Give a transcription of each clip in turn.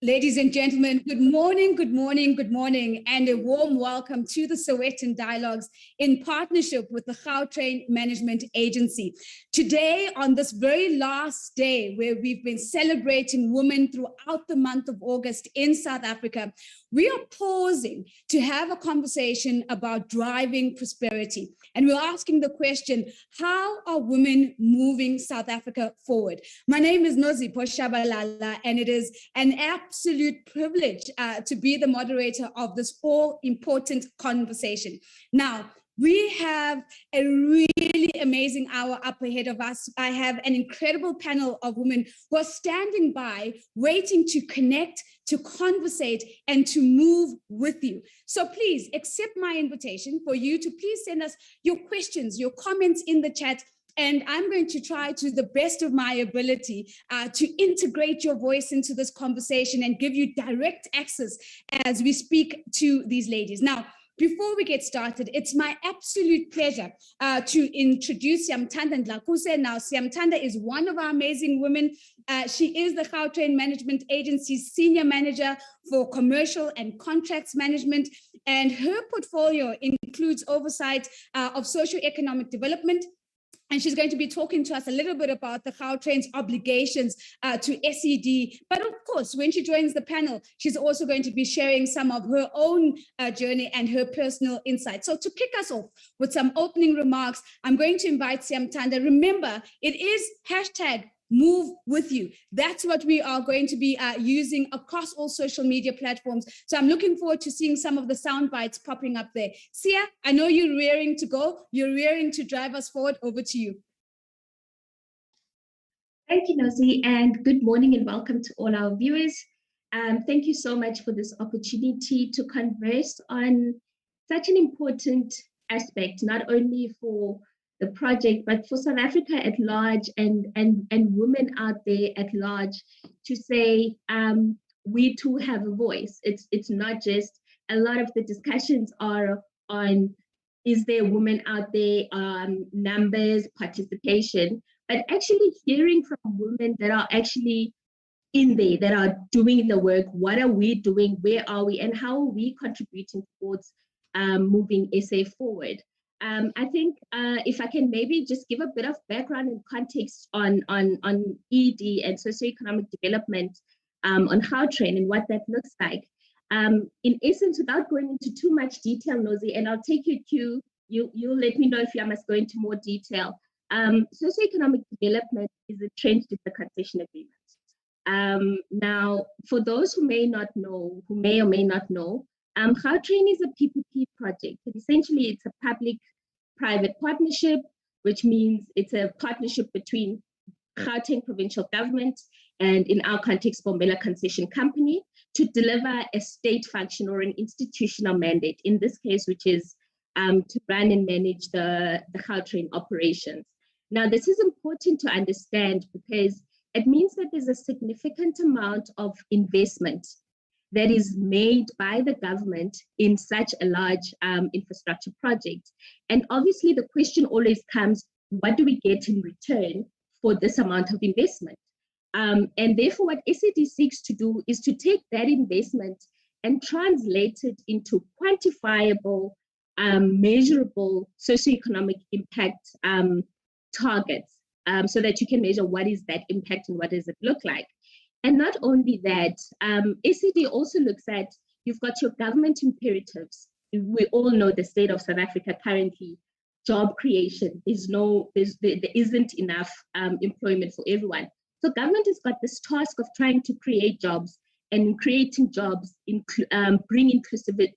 Ladies and gentlemen, good morning, good morning, good morning, and a warm welcome to the Sowetan Dialogues in partnership with the Gautrain Management Agency. Today, on this very last day where we've been celebrating women throughout the month of August in South Africa, we are pausing to have a conversation about driving prosperity. And we're asking the question, how are women moving South Africa forward? My name is Nozipho Shabalala, and it is an absolute privilege to be the moderator of this all-important conversation. Now, we have a really amazing hour up ahead of us. I have an incredible panel of women who are standing by, waiting to connect, to conversate, and to move with you. So please accept my invitation for you to please send us your questions, your comments in the chat. And I'm going to try to the best of my ability to integrate your voice into this conversation and give you direct access as we speak to these ladies. Now, before we get started, it's my absolute pleasure to introduce Siamthanda Ndlakuse. Now, Siamthanda is one of our amazing women. She is the Gautrain Management Agency's Senior Manager for Commercial and Contracts Management, and her portfolio includes oversight of socioeconomic development. And she's going to be talking to us a little bit about the Gautrain's obligations to SED. But of course, when she joins the panel, she's also going to be sharing some of her own journey and her personal insights. So to kick us off with some opening remarks, I'm going to invite Siamthanda. Remember, it is hashtag Move With You. That's what we are going to be using across all social media platforms. So I'm looking forward to seeing some of the sound bites popping up there. Sia, I know you're rearing to go. You're rearing to drive us forward. Over to you. Thank you, Nozi, and good morning and welcome to all our viewers. Thank you so much for this opportunity to converse on such an important aspect, not only for the project, but for South Africa at large and women out there at large, to say we too have a voice. It's not just, a lot of the discussions are on, is there women out there, numbers, participation, but actually hearing from women that are actually in there, that are doing the work. What are we doing? Where are we? And how are we contributing towards moving SA forward? I think if I can maybe just give a bit of background and context on ED and socioeconomic development on Gautrain and what that looks like. In essence, without going into too much detail, Nozi, and I'll take you to, you'll let me know if I must go into more detail. Socioeconomic development is entrenched in the concession agreement. Now, for those who may or may not know, Gautrain is a PPP project. And essentially, it's a public-private partnership, which means it's a partnership between Gauteng provincial government and, in our context, Bombela Concession Company, to deliver a state function or an institutional mandate, in this case, which is to run and manage the Gautrain operations. Now, this is important to understand because it means that there's a significant amount of investment that is made by the government in such a large infrastructure project. And obviously the question always comes, what do we get in return for this amount of investment? And therefore what SED seeks to do is to take that investment and translate it into quantifiable, measurable socioeconomic impact targets, so that you can measure what is that impact and what does it look like. And not only that, SED also looks at, you've got your government imperatives. We all know the state of South Africa currently, job creation, there isn't enough employment for everyone. So government has got this task of trying to create jobs, and creating jobs, bring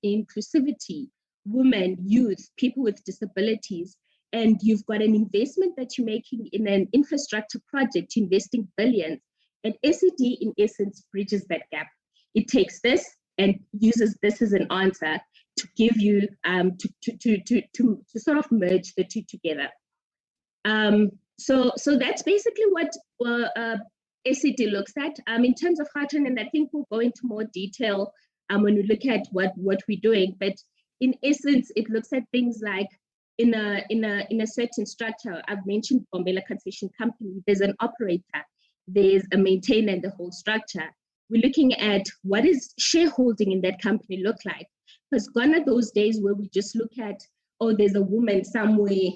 inclusivity, women, youth, people with disabilities. And you've got an investment that you're making in an infrastructure project, investing billions. And SED, in essence, bridges that gap. It takes this and uses this as an answer to give you, to sort of merge the two together. So that's basically what SED looks at in terms of Gautrain, and I think we'll go into more detail when we look at what we're doing. But in essence, it looks at things like, in a certain structure, I've mentioned Bombela Concession Company, there's an operator, there's a maintainer in the whole structure. we're looking at what is shareholding in that company look like. Because gone are those days where we just look at, oh, there's a woman somewhere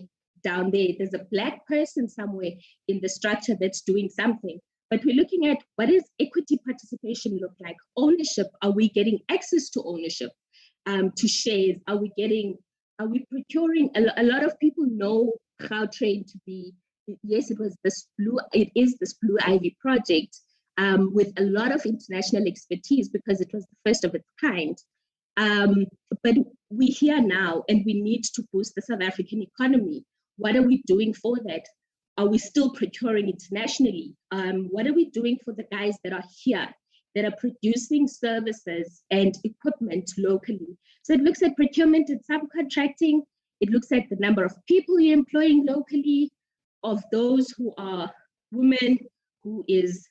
down there, there's a Black person somewhere in the structure that's doing something. But we're looking at what does equity participation look like? Ownership, are we getting access to ownership, to shares? Are we procuring? A lot of people know Gautrain to be, yes, it is this Blue Ivy project, with a lot of international expertise because it was the first of its kind. But we're here now and we need to boost the South African economy. What are we doing for that? Are we still procuring internationally? What are we doing for the guys that are here, that are producing services and equipment locally? So it looks at procurement and subcontracting. It looks at the number of people you're employing locally, of those who are women, who is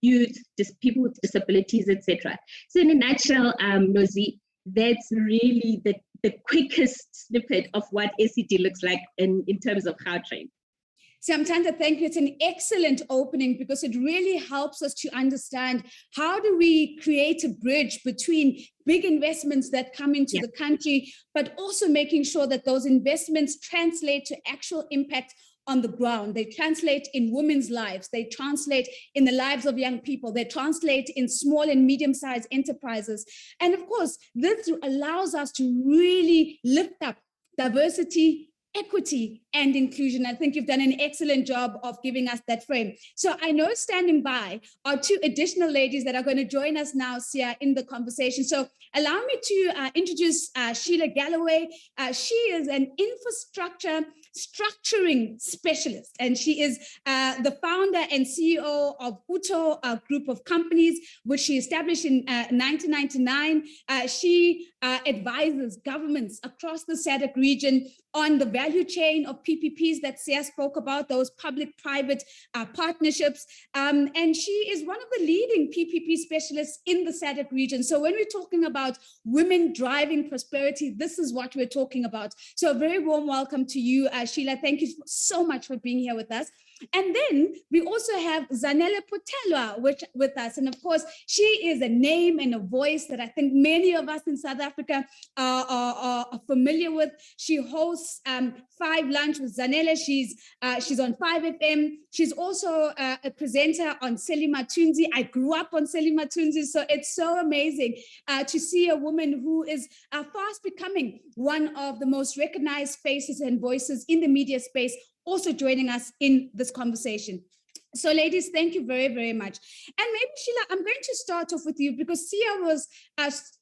youth, people with disabilities, etc. So in a nutshell, Nozi, that's really the quickest snippet of what SED looks like in terms of Gautrain. Samtanda, thank you. It's an excellent opening because it really helps us to understand how do we create a bridge between big investments that come into the country, but also making sure that those investments translate to actual impact on the ground. They translate in women's lives. They translate in the lives of young people. They translate in small and medium-sized enterprises. And of course, this allows us to really lift up diversity, equity, and inclusion. I think you've done an excellent job of giving us that frame. So I know standing by are two additional ladies that are going to join us now, Sia, in the conversation. So allow me to introduce Sheila Galloway. She is an infrastructure structuring specialist, and she is the founder and CEO of Uto, a group of companies, which she established in 1999. She advises governments across the SADC region on the value chain of PPPs that Sia spoke about, those public-private partnerships. And she is one of the leading PPP specialists in the SADC region. So when we're talking about women driving prosperity, this is what we're talking about. So a very warm welcome to you, Sheila. Thank you so much for being here with us. And then we also have Zanele Putelwa with us. And of course, she is a name and a voice that I think many of us in South Africa are familiar with. She hosts 5 Lunch with Zanele. She's on 5FM. She's also a presenter on Selima Tunzi. I grew up on Selima Tunzi, so it's so amazing to see a woman who is fast becoming one of the most recognized faces and voices in the media space, also joining us in this conversation. So ladies, thank you very, very much. And maybe Sheila, I'm going to start off with you because Sia was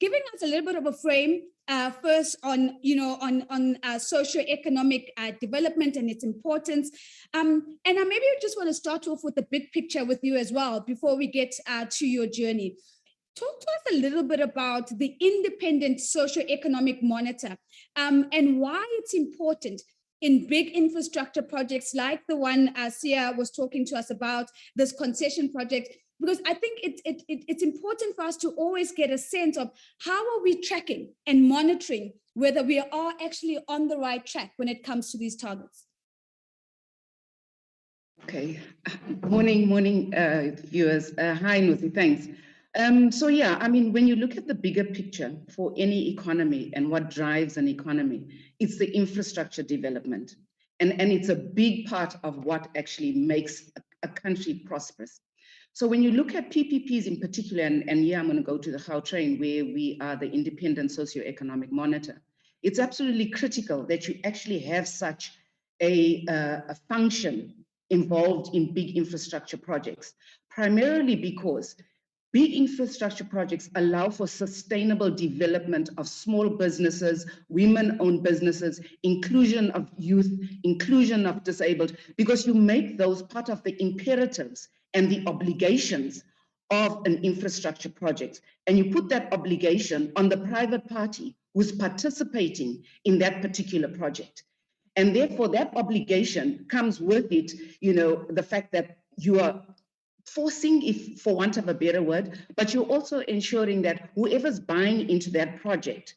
giving us a little bit of a frame first on, on socioeconomic development and its importance. And maybe I just want to start off with the big picture with you as well before we get to your journey. Talk to us a little bit about the independent socioeconomic monitor and why it's important in big infrastructure projects like the one Sia was talking to us about, this concession project, because I think it's important for us to always get a sense of how are we tracking and monitoring whether we are actually on the right track when it comes to these targets. Okay, morning viewers. Hi, Nuthi, thanks. So yeah, I mean, when you look at the bigger picture for any economy and what drives an economy, it's the infrastructure development. And it's a big part of what actually makes a country prosperous. So when you look at PPPs in particular, and yeah, I'm going to go to the Gautrain where we are the independent socioeconomic monitor, it's absolutely critical that you actually have such a function involved in big infrastructure projects, primarily because big infrastructure projects allow for sustainable development of small businesses, women-owned businesses, inclusion of youth, inclusion of disabled, because you make those part of the imperatives and the obligations of an infrastructure project. And you put that obligation on the private party who's participating in that particular project. And therefore, that obligation comes with it, the fact that you are forcing, if for want of a better word, but you're also ensuring that whoever's buying into that project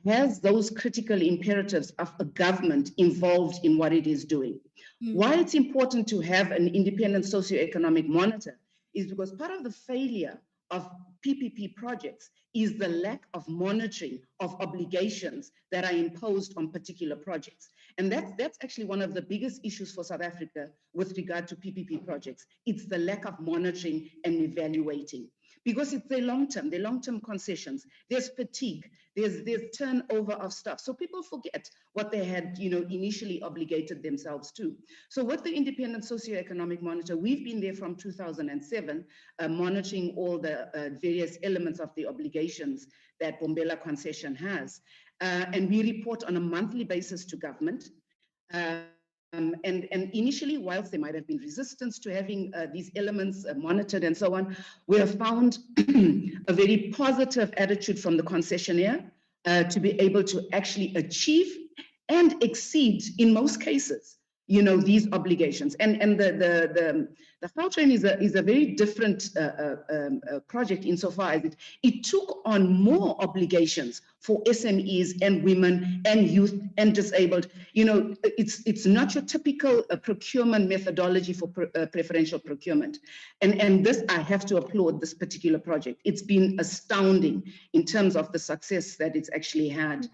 has those critical imperatives of a government involved in what it is doing. Mm-hmm. Why it's important to have an independent socioeconomic monitor is because part of the failure of PPP projects is the lack of monitoring of obligations that are imposed on particular projects. And that's actually one of the biggest issues for South Africa with regard to PPP projects. It's the lack of monitoring and evaluating. Because it's the long-term concessions. There's fatigue, there's turnover of stuff. So people forget what they had, initially obligated themselves to. So with the independent socioeconomic monitor, we've been there from 2007, monitoring all the various elements of the obligations that Bombela concession has. And we report on a monthly basis to government. And initially, whilst there might have been resistance to having these elements monitored and so on, we have found a very positive attitude from the concessionaire to be able to actually achieve and exceed, in most cases, these obligations. And the Gautrain is a very different project insofar as it took on more obligations for SMEs and women and youth and disabled. It's not your typical procurement methodology for preferential procurement. And this, I have to applaud this particular project. It's been astounding in terms of the success that it's actually had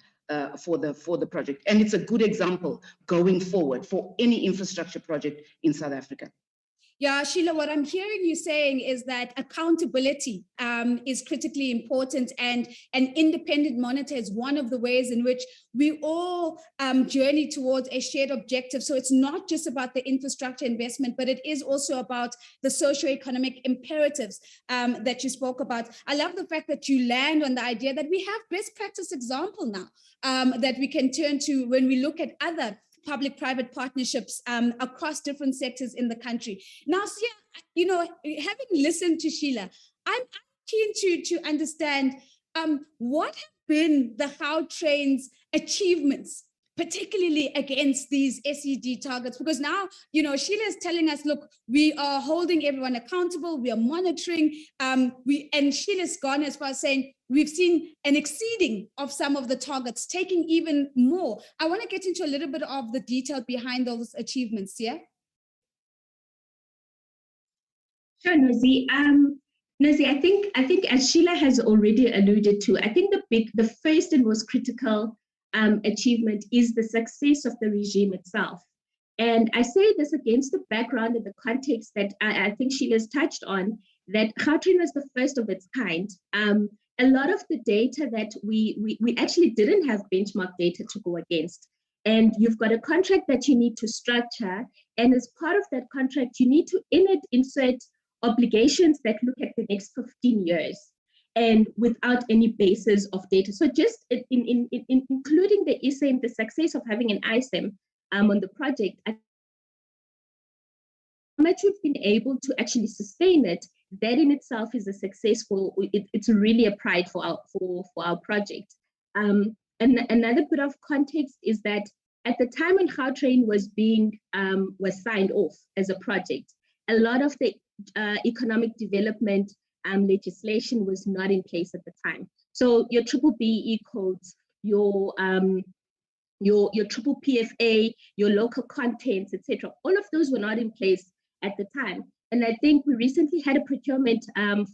for the project. And it's a good example going forward for any infrastructure project in South Africa. Yeah, Sheila, what I'm hearing you saying is that accountability is critically important, and an independent monitor is one of the ways in which we all journey towards a shared objective. So it's not just about the infrastructure investment, but it is also about the socioeconomic imperatives that you spoke about. I love the fact that you land on the idea that we have best practice example now that we can turn to when we look at other public-private partnerships across different sectors in the country. Now, having listened to Sheila, I'm keen to understand what have been the Gautrain's achievements, particularly against these SED targets, because now, Sheila is telling us, look, we are holding everyone accountable, we are monitoring, and Sheila's gone as far as saying, we've seen an exceeding of some of the targets, taking even more. I want to get into a little bit of the detail behind those achievements, yeah? Sure, Nozi. Nozi, I think as Sheila has already alluded to, I think the first and most critical achievement is the success of the regime itself. And I say this against the background and the context that I think Sheila's touched on, that Gautrain was the first of its kind. A lot of the data that we actually didn't have benchmark data to go against. And you've got a contract that you need to structure. And as part of that contract, you need to insert obligations that look at the next 15 years and without any basis of data. So just in including the ISEM, the success of having an ISEM on the project, how much we've been able to actually sustain it, that in itself is a successful, it's really a pride for our project. And another bit of context is that at the time when Gautrain was signed off as a project, a lot of the economic development legislation was not in place at the time. So your BBBE codes, your triple PFA, your local contents, etc., all of those were not in place at the time. And I think we recently had a procurement that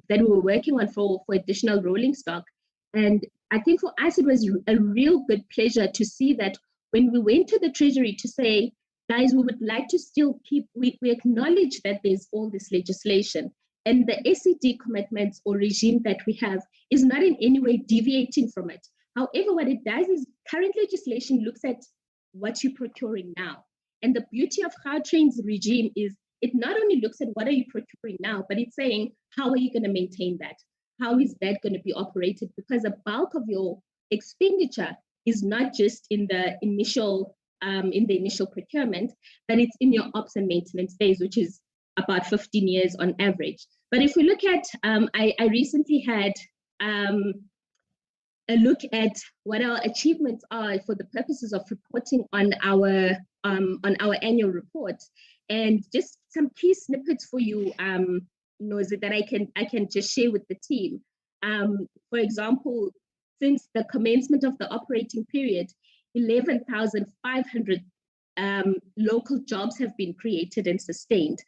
we were working on for additional rolling stock. And I think for us, it was a real good pleasure to see that when we went to the Treasury to say, guys, we would like to still we acknowledge that there's all this legislation, and the SED commitments or regime that we have is not in any way deviating from it. However, what it does is current legislation looks at what you're procuring now. And the beauty of Gautrain's regime is it not only looks at what are you procuring now, but it's saying, how are you going to maintain that? How is that going to be operated? Because a bulk of your expenditure is not just in the initial procurement, but it's in your ops and maintenance phase, which is about 15 years on average. But if we look at, I recently had a look at what our achievements are for the purposes of reporting on our annual report, and just some key snippets for you, Nozi, that I can just share with the team. For example, since the commencement of the operating period, 11,500 local jobs have been created and sustained.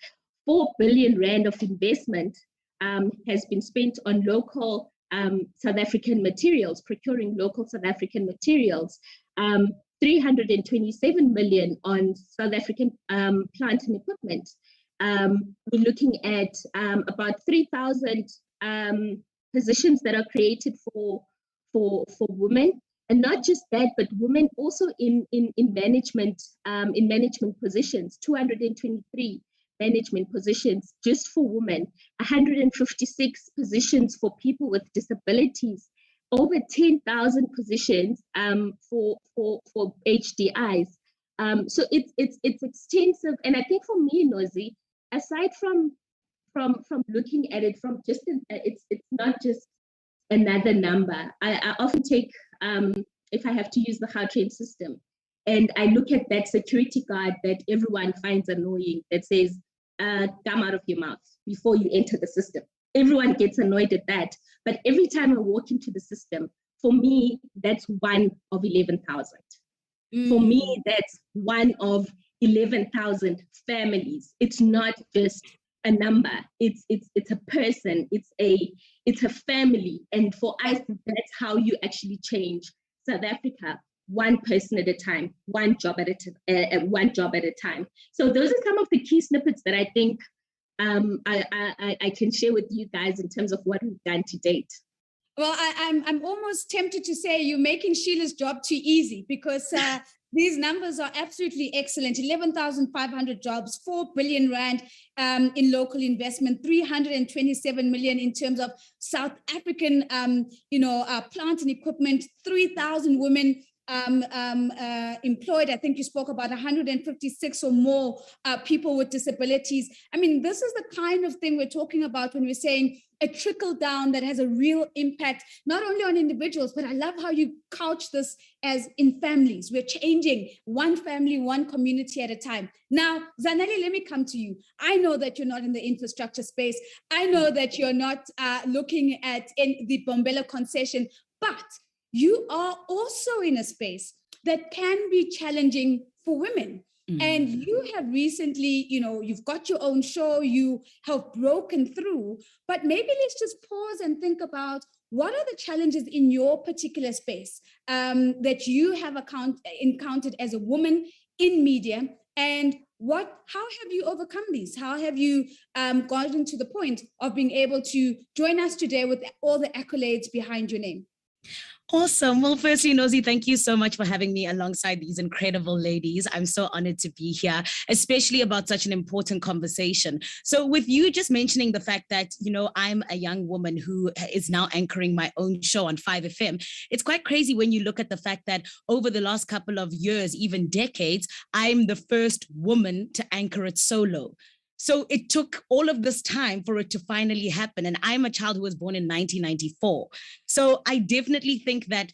4 billion rand of investment has been spent on local South African materials, procuring local South African materials, 327 million on South African plant and equipment. We're looking at about 3,000 positions that are created for women. And not just that, but women also in management positions, 223 management positions just for women, 156 positions for people with disabilities, over 10,000 positions for HDIs. So it's extensive, and I think for me, Nozi, aside from looking at it from just it's not just another number. I often take if I have to use the Gautrain system, and I look at that security guard that everyone finds annoying that says, come out of your mouth before you enter the system. Everyone gets annoyed at that. But every time I walk into the system, for me, that's one of 11,000. For me, that's one of 11,000 families. It's not just a number. It's a person. It's a family. And for us, that's how you actually change South Africa, one person at a time, one job at a time. So those are some of the key snippets that I think I can share with you guys in terms of what we've done to date. Well, I'm almost tempted to say you're making Sheila's job too easy, because these numbers are absolutely excellent. 11,500 jobs, 4 billion rand in local investment, 327 million in terms of South African, plant and equipment, 3,000 women employed. I think you spoke about 156 or more people with disabilities. I mean, this is the kind of thing we're talking about when we're saying a trickle down that has a real impact, not only on individuals, but I love how you couch this as in families. We're changing one family, one community at a time. Now, Zanele, let me come to you. I know that you're not in the infrastructure space. I know that you're not looking at the Bombela concession, but you are also in a space that can be challenging for women. And you have recently, you've got your own show, you have broken through, but maybe let's just pause and think about what are the challenges in your particular space that you have encountered as a woman in media, and how have you overcome these? How have you gotten to the point of being able to join us today with all the accolades behind your name? Awesome. Well, firstly, Nozi, thank you so much for having me alongside these incredible ladies. I'm so honored to be here, especially about such an important conversation. So with you just mentioning the fact that, I'm a young woman who is now anchoring my own show on 5FM, it's quite crazy when you look at the fact that over the last couple of years, even decades, I'm the first woman to anchor it solo. So it took all of this time for it to finally happen. And I'm a child who was born in 1994. So I definitely think that,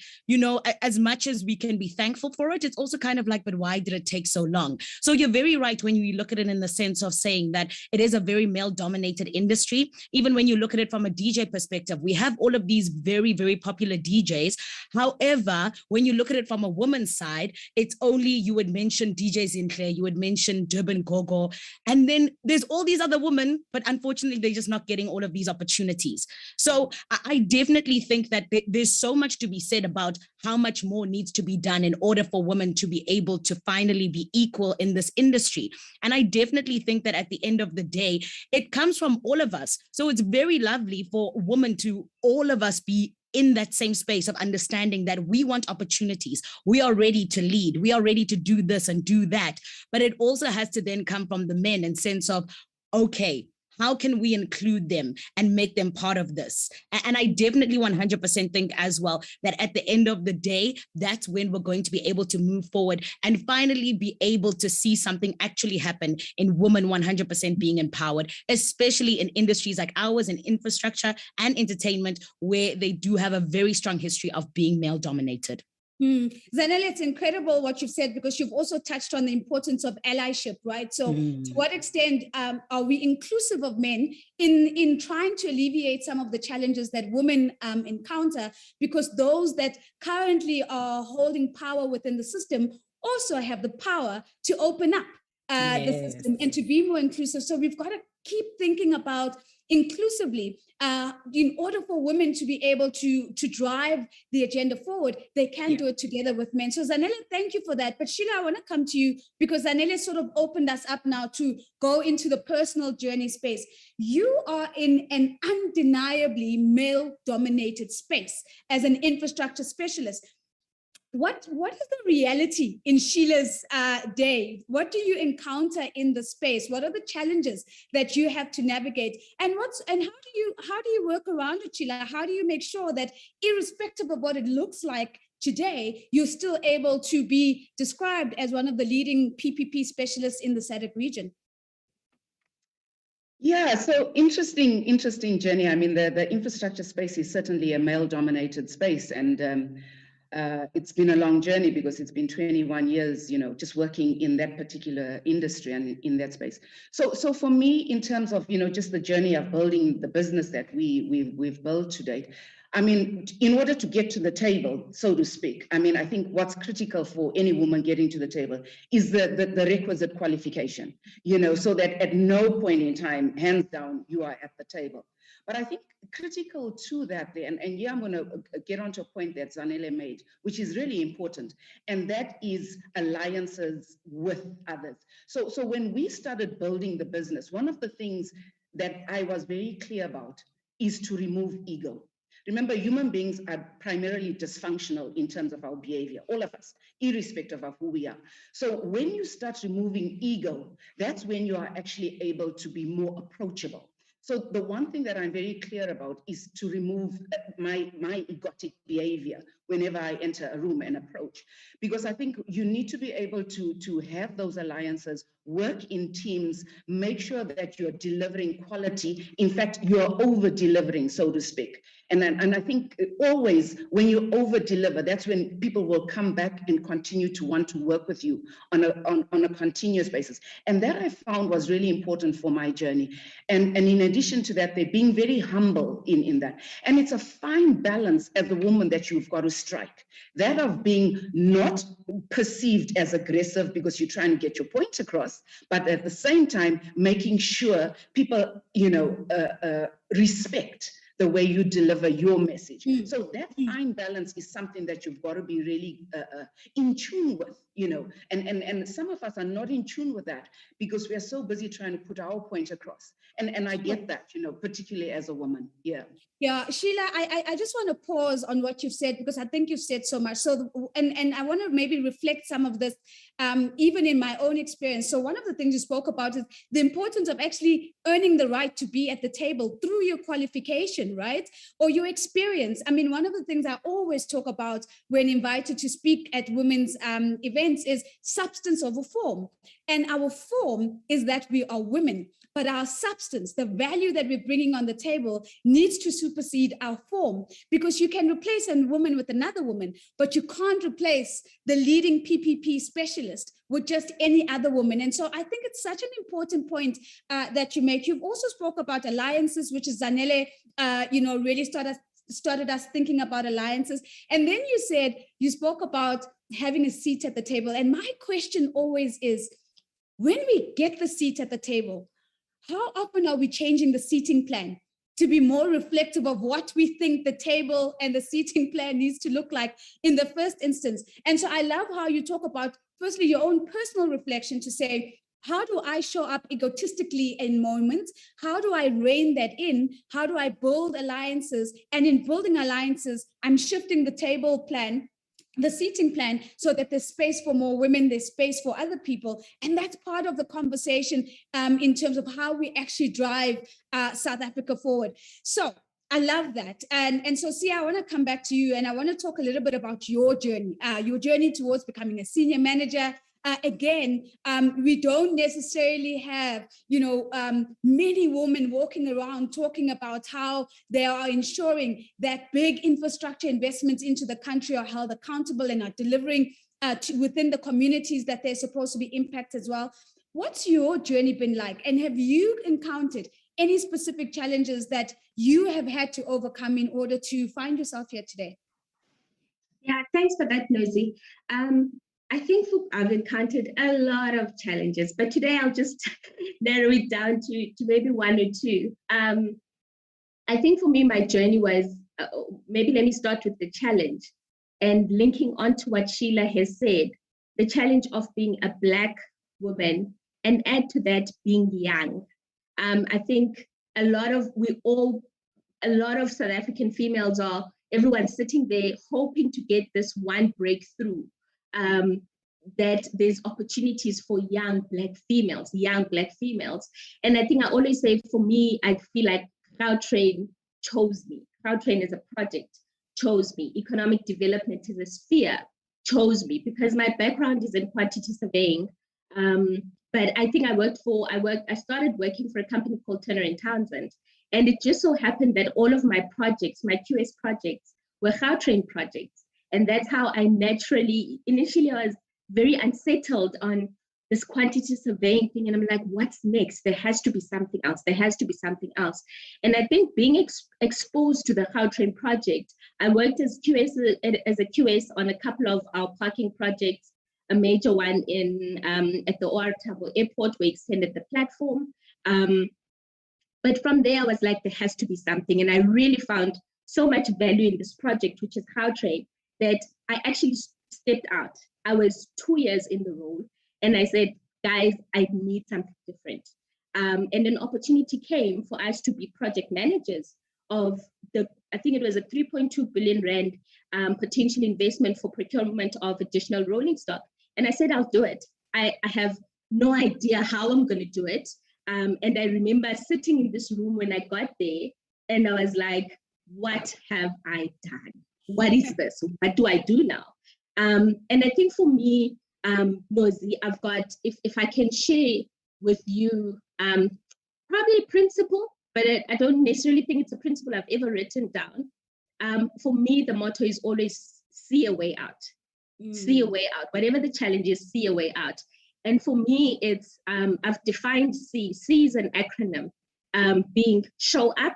as much as we can be thankful for it, it's also kind of like, but why did it take so long? So you're very right when you look at it in the sense of saying that it is a very male-dominated industry. Even when you look at it from a DJ perspective, we have all of these very, very popular DJs. However, when you look at it from a woman's side, it's only, you would mention DJ Zinhle, you would mention Durban Gogo, and then there's all these other women, but unfortunately, they're just not getting all of these opportunities. So I definitely think that there's so much to be said about how much more needs to be done in order for women to be able to finally be equal in this industry. And I definitely think that at the end of the day, it comes from all of us. So it's very lovely for women to all of us be in that same space of understanding that we want opportunities. We are ready to lead. We are ready to do this and do that. But it also has to then come from the men in sense of, okay, how can we include them and make them part of this? And I definitely 100% think as well that at the end of the day, that's when we're going to be able to move forward and finally be able to see something actually happen in women 100% being empowered, especially in industries like ours, in infrastructure and entertainment, where they do have a very strong history of being male dominated. Zanele, it's incredible what you've said, because you've also touched on the importance of allyship, right? So to what extent are we inclusive of men in trying to alleviate some of the challenges that women encounter, because those that currently are holding power within the system also have the power to open up the system and to be more inclusive. So we've got to keep thinking about inclusively, in order for women to be able to drive the agenda forward, they can do it together with men. So Zanele, thank you for that. But Sheila, I want to come to you because Zanele sort of opened us up now to go into the personal journey space. You are in an undeniably male-dominated space as an infrastructure specialist. What is the reality in Sheila's day? What do you encounter in the space? What are the challenges that you have to navigate? And how do you work around it, Sheila? How do you make sure that irrespective of what it looks like today, you're still able to be described as one of the leading PPP specialists in the SADC region? Yeah, so interesting journey. I mean, the infrastructure space is certainly a male-dominated space, and it's been a long journey because it's been 21 years, just working in that particular industry and in that space. So for me, in terms of, just the journey of building the business that we've built to date, I mean, in order to get to the table, so to speak, I mean, I think what's critical for any woman getting to the table is the requisite qualification, so that at no point in time, hands down, you are at the table. But I think critical to that, and yeah, I'm going to get onto a point that Zanele made, which is really important, and that is alliances with others. So when we started building the business, one of the things that I was very clear about is to remove ego. Remember, human beings are primarily dysfunctional in terms of our behavior, all of us, irrespective of who we are. So when you start removing ego, that's when you are actually able to be more approachable. So the one thing that I'm very clear about is to remove my egotic behavior whenever I enter a room and approach, because I think you need to be able to have those alliances, work in teams, make sure that you're delivering quality. In fact, you're over-delivering, so to speak. And I think always when you over-deliver, that's when people will come back and continue to want to work with you on a continuous basis. And that I found was really important for my journey. And in addition to that, they're being very humble in that. And it's a fine balance as a woman that you've got to strike. That of being not perceived as aggressive because you're trying to get your point across, but at the same time, making sure people, respect the way you deliver your message. So that fine balance is something that you've got to be really in tune with, and some of us are not in tune with that because we are so busy trying to put our point across. And I get that, particularly as a woman. Yeah. Yeah, Sheila, I just want to pause on what you've said because I think you've said so much. So, and I want to maybe reflect some of this, even in my own experience. So one of the things you spoke about is the importance of actually earning the right to be at the table through your qualification, right? Or your experience. I mean, one of the things I always talk about when invited to speak at women's events is substance over form. And our form is that we are women, but our substance, the value that we're bringing on the table needs to supersede our form, because you can replace a woman with another woman, but you can't replace the leading PPP specialist with just any other woman. And so I think it's such an important point that you make. You've also spoke about alliances, which is Zanele, really started us thinking about alliances. And then you spoke about having a seat at the table. And my question always is, when we get the seat at the table, how often are we changing the seating plan to be more reflective of what we think the table and the seating plan needs to look like in the first instance? And so I love how you talk about, firstly, your own personal reflection to say, how do I show up egotistically in moments? How do I rein that in? How do I build alliances? And in building alliances, I'm shifting the table plan, the seating plan, so that there's space for more women, there's space for other people. And that's part of the conversation in terms of how we actually drive South Africa forward. So I love that. And so, Sia, I want to come back to you and I want to talk a little bit about your journey towards becoming a senior manager. Again, we don't necessarily have, many women walking around talking about how they are ensuring that big infrastructure investments into the country are held accountable and are delivering within the communities that they're supposed to be impacted as well. What's your journey been like? And have you encountered any specific challenges that you have had to overcome in order to find yourself here today? Yeah, thanks for that, Nosy. I think I've encountered a lot of challenges, but today I'll just narrow it down to maybe one or two. I think for me, my journey was, maybe let me start with the challenge and linking on to what Sheila has said, the challenge of being a Black woman, and add to that being young. I think a lot of South African females everyone's sitting there hoping to get this one breakthrough, that there's opportunities for young Black females. And I think I always say, for me, I feel like Gautrain chose me. Gautrain as a project chose me. Economic development as a sphere chose me, because my background is in quantity surveying. But I think I started working for a company called Turner & Townsend. And it just so happened that all of my projects, my QS projects, were Gautrain projects. And that's how I initially I was very unsettled on this quantity surveying thing. And I'm like, what's next? There has to be something else. And I think being exposed to the Gautrain project, I worked as a QS on a couple of our parking projects, a major one at the OR Tambo Airport, where we extended the platform. But from there, I was like, there has to be something. And I really found so much value in this project, which is Gautrain, that I actually stepped out. I was 2 years in the role. And I said, guys, I need something different. And an opportunity came for us to be project managers of I think it was a 3.2 billion Rand potential investment for procurement of additional rolling stock. And I said, I'll do it. I have no idea how I'm going to do it. And I remember sitting in this room when I got there, and I was like, what have I done? What is this? What do I do now? And I think for me, Nosy, I've got, if I can share with you, probably a principle, but I don't necessarily think it's a principle I've ever written down. For me, the motto is always see a way out. See a way out. Whatever the challenge is, see a way out. And for me, it's, I've defined C. C is an acronym, being show up,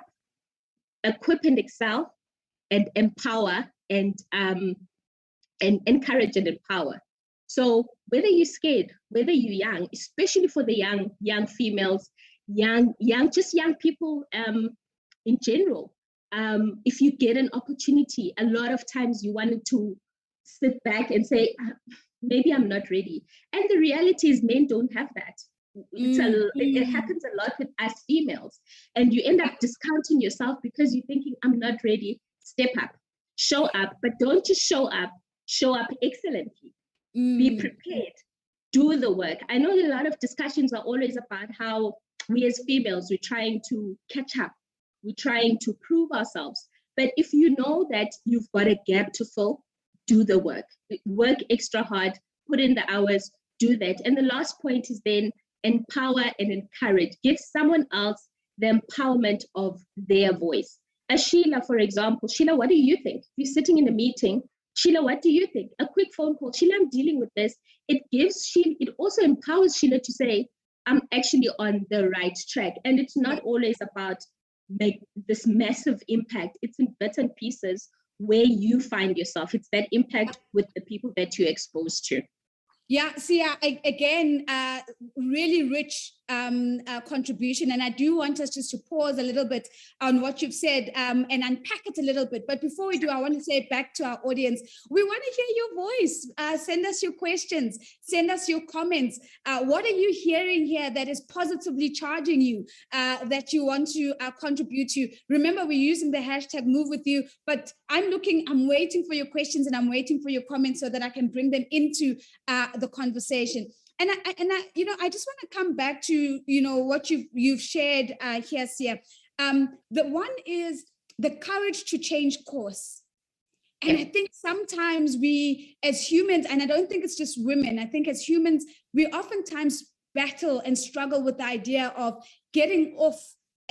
equip and excel, and empower, and encourage and empower. So whether you're scared, whether you're young, especially for the young females, young people in general, if you get an opportunity, a lot of times you wanted to sit back and say, maybe I'm not ready. And the reality is men don't have that. It happens a lot with us females. And you end up discounting yourself because you're thinking, I'm not ready. Step up, show up, but don't just show up excellently. Be prepared, do the work. I know a lot of discussions are always about how we as females, we're trying to catch up. We're trying to prove ourselves. But if you know that you've got a gap to fill, do the work. Work extra hard, put in the hours, do that. And the last point is then empower and encourage. Give someone else the empowerment of their voice. As Sheila, for example, Sheila, what do you think? If you're sitting in a meeting, Sheila, what do you think? A quick phone call. Sheila, I'm dealing with this. It also empowers Sheila to say, I'm actually on the right track. And it's not always about this massive impact. It's in bits and pieces where you find yourself. It's that impact with the people that you're exposed to. Yeah, see, again, really rich contribution. And I do want us just to pause a little bit on what you've said and unpack it a little bit. But before we do, I want to say back to our audience, we want to hear your voice. Send us your questions. Send us your comments. What are you hearing here that is positively charging you, that you want to contribute to? Remember, we're using the hashtag Move With You, but I'm waiting for your questions and I'm waiting for your comments so that I can bring them into the conversation. And I just want to come back to, what you've shared here, Sia. The one is the courage to change course. And I think sometimes we as humans, and I don't think it's just women, I think as humans, we oftentimes battle and struggle with the idea of getting off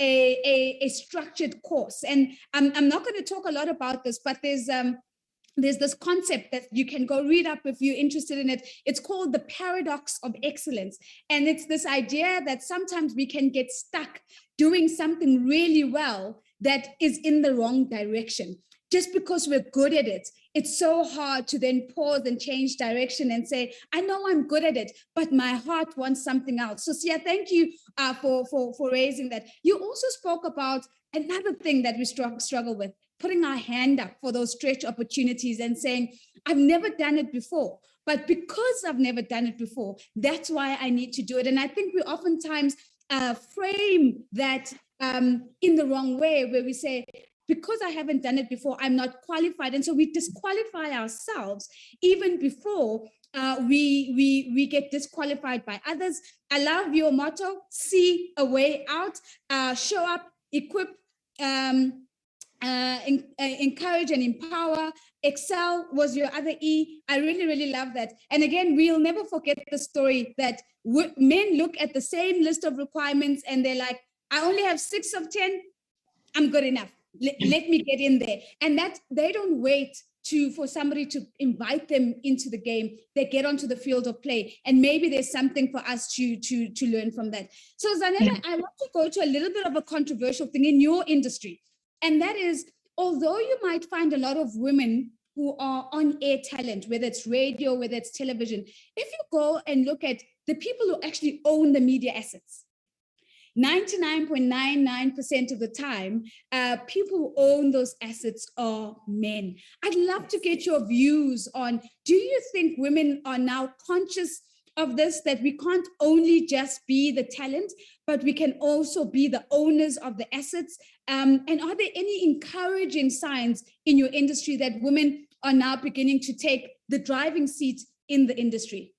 a structured course. And I'm not going to talk a lot about this, but there's this concept that you can go read up if you're interested in it. It's called the paradox of excellence. And it's this idea that sometimes we can get stuck doing something really well that is in the wrong direction. Just because we're good at it, it's so hard to then pause and change direction and say, I know I'm good at it, but my heart wants something else. So Sia, thank you for raising that. You also spoke about another thing that we struggle with, putting our hand up for those stretch opportunities and saying, I've never done it before, but because I've never done it before, that's why I need to do it. And I think we oftentimes frame that in the wrong way, where we say, because I haven't done it before, I'm not qualified. And so we disqualify ourselves even before we get disqualified by others. I love your motto, see a way out, show up, equip, encourage and empower. Excel was your other E. I really, really love that. And again, we'll never forget the story that men look at the same list of requirements and they're like, I only have 6 of 10. I'm good enough. Let me get in there. And that they don't wait for somebody to invite them into the game. They get onto the field of play. And maybe there's something for us to learn from that. So Zanele, I want to go to a little bit of a controversial thing in your industry. And that is, although you might find a lot of women who are on-air talent, whether it's radio, whether it's television, if you go and look at the people who actually own the media assets, 99.99% of the time, people who own those assets are men. I'd love to get your views on, do you think women are now conscious of this, that we can't only just be the talent, but we can also be the owners of the assets? And are there any encouraging signs in your industry that women are now beginning to take the driving seat in the industry?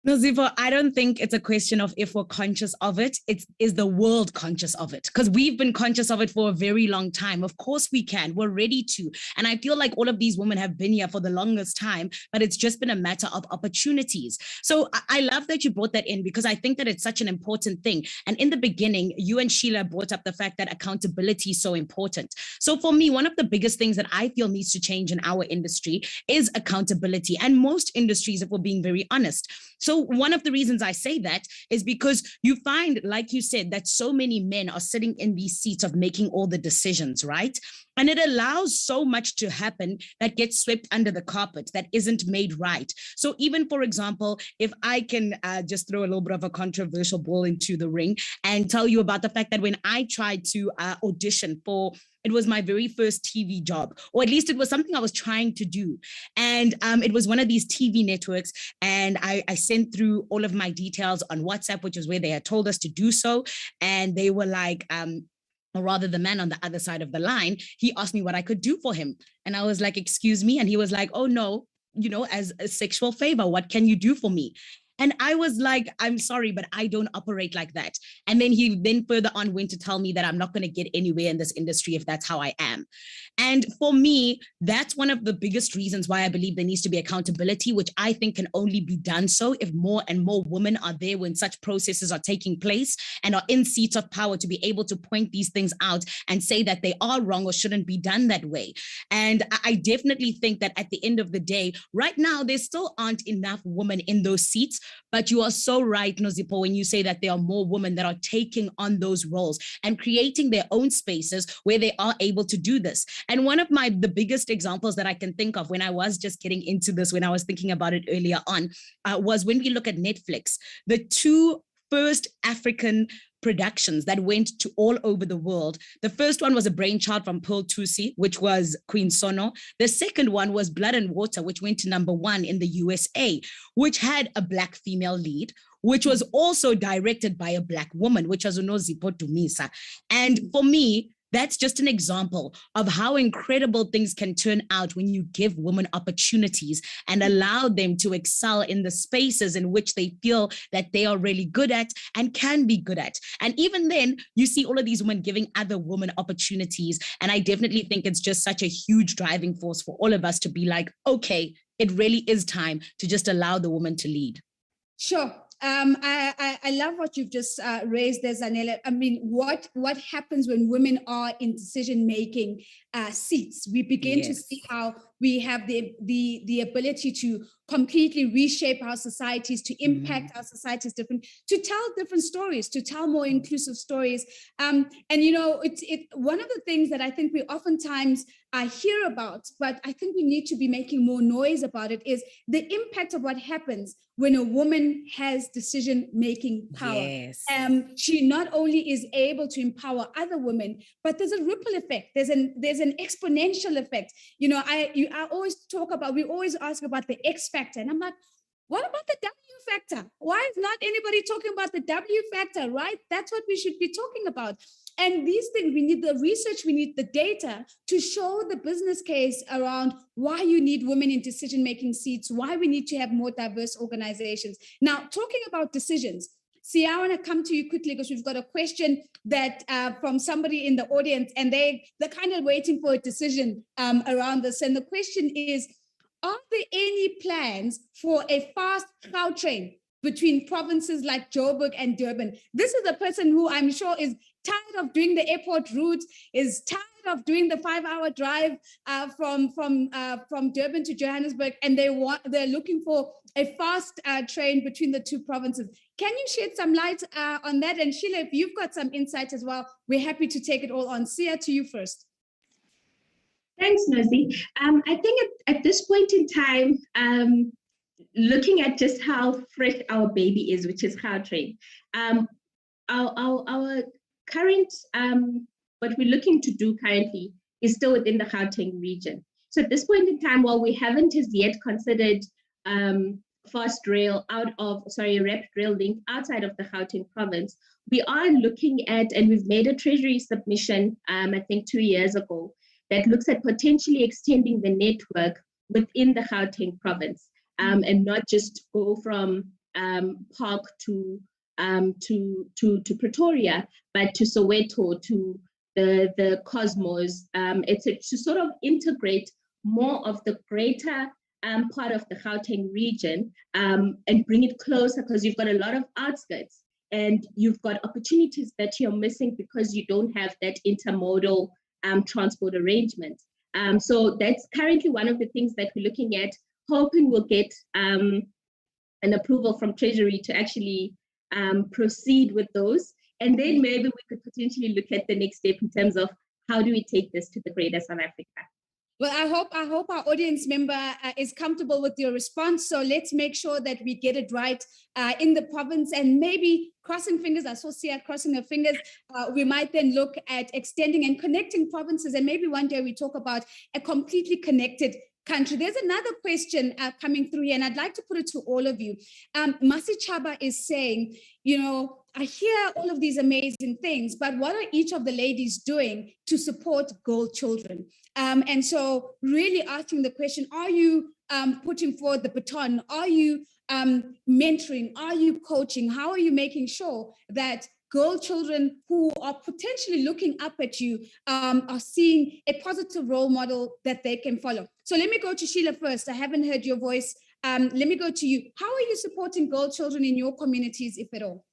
No, Zipho, I don't think it's a question of if we're conscious of it. Is the world conscious of it? Because we've been conscious of it for a very long time. Of course we can. We're ready to. And I feel like all of these women have been here for the longest time, but it's just been a matter of opportunities. So I love that you brought that in, because I think that it's such an important thing. And in the beginning, you and Sheila brought up the fact that accountability is so important. So for me, one of the biggest things that I feel needs to change in our industry is accountability. And most industries, if we're being very honest. So one of the reasons I say that is because you find, like you said, that so many men are sitting in these seats of making all the decisions, right? And it allows so much to happen that gets swept under the carpet, that isn't made right. So even, for example, if I can just throw a little bit of a controversial ball into the ring and tell you about the fact that when I tried to audition for, it was my very first TV job, or at least it was something I was trying to do. And it was one of these TV networks. And I sent through all of my details on WhatsApp, which is where they had told us to do so. And they were like, or rather the man on the other side of the line, he asked me what I could do for him. And I was like, excuse me. And he was like, oh no, as a sexual favor, what can you do for me? And I was like, I'm sorry, but I don't operate like that. And then he further on went to tell me that I'm not going to get anywhere in this industry if that's how I am. And for me, that's one of the biggest reasons why I believe there needs to be accountability, which I think can only be done so if more and more women are there when such processes are taking place and are in seats of power to be able to point these things out and say that they are wrong or shouldn't be done that way. And I definitely think that at the end of the day, right now, there still aren't enough women in those seats. But you are so right, Nozipho, when you say that there are more women that are taking on those roles and creating their own spaces where they are able to do this. And one of the biggest examples that I can think of when I was just getting into this, when I was thinking about it earlier on, was when we look at Netflix. The two first African productions that went to all over the world. The first one was a brainchild from Pearl Tusi, which was Queen Sono. The second one was Blood and Water, which went to #1 in the USA, which had a Black female lead, which was also directed by a Black woman, which was Unozipho Dumisa. And for me, that's just an example of how incredible things can turn out when you give women opportunities and allow them to excel in the spaces in which they feel that they are really good at and can be good at. And even then, you see all of these women giving other women opportunities. And I definitely think it's just such a huge driving force for all of us to be like, okay, it really is time to just allow the woman to lead. Sure. I love what you've just raised there, Zanele. I mean, what happens when women are in decision making seats, we begin to Yes. see how we have the ability to completely reshape our societies, to impact our societies different, to tell different stories, to tell more inclusive stories. And it's one of the things that I think we oftentimes hear about, but I think we need to be making more noise about it, is the impact of what happens when a woman has decision-making power. Yes. She not only is able to empower other women, but there's a ripple effect. There's an exponential effect. I always talk about, we always ask about the X factor, and I'm like, what about the W factor? Why is not anybody talking about the W factor, right? That's what we should be talking about. And these things, we need the research, we need the data to show the business case around why you need women in decision-making seats, why we need to have more diverse organizations. Now, talking about decisions, see, I want to come to you quickly because we've got a question that from somebody in the audience, and they're kind of waiting for a decision around this. And the question is, are there any plans for a fast Gautrain between provinces like Joburg and Durban? This is a person who I'm sure is tired of doing the airport route, is tired of doing the 5-hour drive from Durban to Johannesburg, and they're looking for a fast train between the two provinces. Can you shed some light on that? And Sheila, if you've got some insight as well, we're happy to take it all on. Sia, to you first. Thanks, Nozi. I think at this point in time, looking at just how fresh our baby is, which is Gautrain, our current, what we're looking to do currently is still within the Gauteng region. So at this point in time, while we haven't as yet considered rapid rail link outside of the Gauteng province, we are looking at, and we've made a Treasury submission, I think 2 years ago, that looks at potentially extending the network within the Gauteng province, and not just go from Park to Pretoria, but to Soweto, to the Cosmos. It's to sort of integrate more of the greater part of the Gauteng region and bring it closer, because you've got a lot of outskirts and you've got opportunities that you're missing because you don't have that intermodal transport arrangement. So that's currently one of the things that we're looking at, hoping we'll get an approval from Treasury to actually proceed with those. And then maybe we could potentially look at the next step in terms of how do we take this to the greater South Africa. Well, I hope our audience member is comfortable with your response. So let's make sure that we get it right in the province, and maybe crossing fingers. I saw Sia crossing her fingers. We might then look at extending and connecting provinces, and maybe one day we talk about a completely connected country. There's another question coming through here, and I'd like to put it to all of you. Masi Chaba is saying, I hear all of these amazing things, but what are each of the ladies doing to support girl children? And so really asking the question, are you putting forward the baton? Are you mentoring? Are you coaching? How are you making sure that girl children who are potentially looking up at you are seeing a positive role model that they can follow? So let me go to Sheila first. I haven't heard your voice. Let me go to you. How are you supporting girl children in your communities, if at all?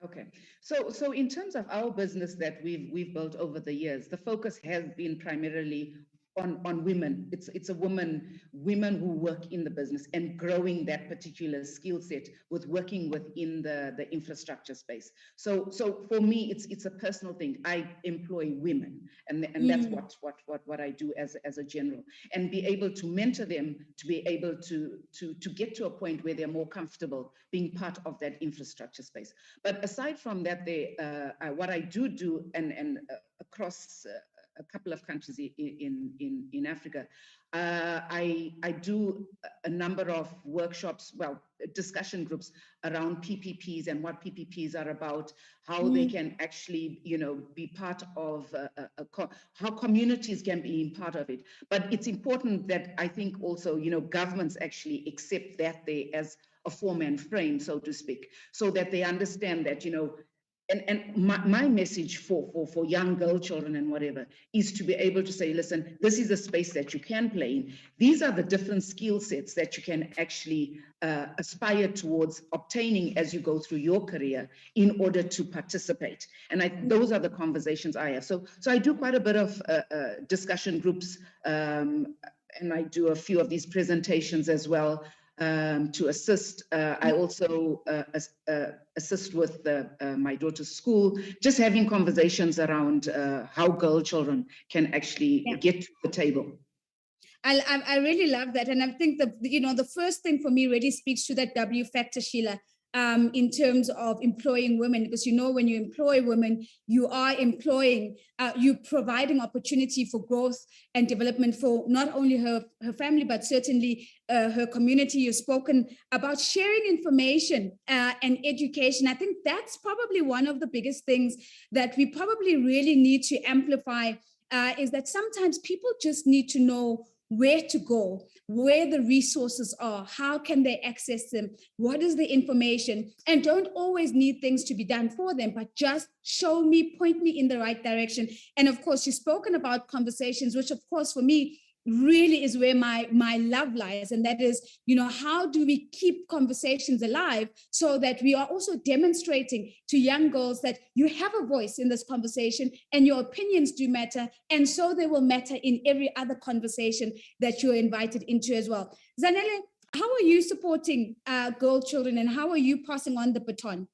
Okay, so in terms of our business that we've built over the years, the focus has been primarily on women. It's a women who work in the business and growing that particular skill set with working within the infrastructure space. So for me, it's a personal thing. I employ women, and that's what I do as a general, and be able to mentor them to be able to get to a point where they're more comfortable being part of that infrastructure space. But aside from that, what I do and across a couple of countries in Africa, I do a number of workshops, discussion groups around PPPs and what PPPs are about, how they can actually, be part of how communities can be part of it. But it's important that I think also, governments actually accept that they as a form and frame, so to speak, so that they understand that, And my message for young girl children and whatever is to be able to say, listen, this is a space that you can play in. These are the different skill sets that you can actually aspire towards obtaining as you go through your career in order to participate. And those are the conversations I have. So I do quite a bit of discussion groups, and I do a few of these presentations as well. To assist. I also assist with my daughter's school, just having conversations around how girl children can actually get to the table. I really love that. And I think the first thing for me really speaks to that W factor, Sheila, in terms of employing women, because when you employ women, you are employing, you providing opportunity for growth and development for not only her family, but certainly her community. You've spoken about sharing information and education. I think that's probably one of the biggest things that we probably really need to amplify, is that sometimes people just need to know where to go, where the resources are, how can they access them, what is the information, and don't always need things to be done for them, but just show me, point me in the right direction. And of course, you've spoken about conversations, which of course for me really is where my love lies. And that is, how do we keep conversations alive so that we are also demonstrating to young girls that you have a voice in this conversation and your opinions do matter. And so they will matter in every other conversation that you're invited into as well. Zanele, how are you supporting girl children and how are you passing on the baton?